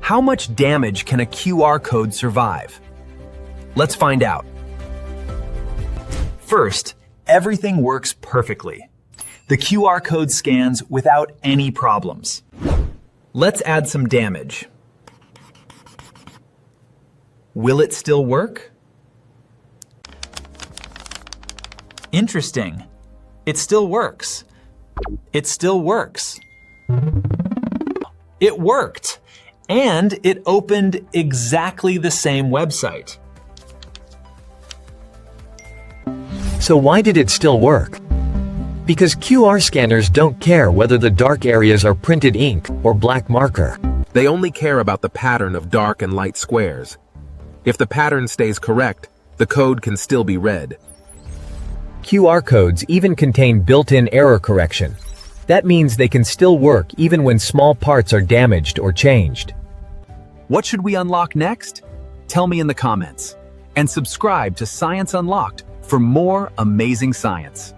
How much damage can a QR code survive? Let's find out. First, everything works perfectly. The QR code scans without any problems. Let's add some damage. Will it still work? Interesting. It still works. It still works. It worked, and it opened exactly the same website. So why did it still work? Because QR scanners don't care whether the dark areas are printed ink or black marker. They only care about the pattern of dark and light squares. If the pattern stays correct, the code can still be read. QR codes even contain built-in error correction. That means they can still work even when small parts are damaged or changed. What should we unlock next? Tell me in the comments. And subscribe to Science Unlocked for more amazing science.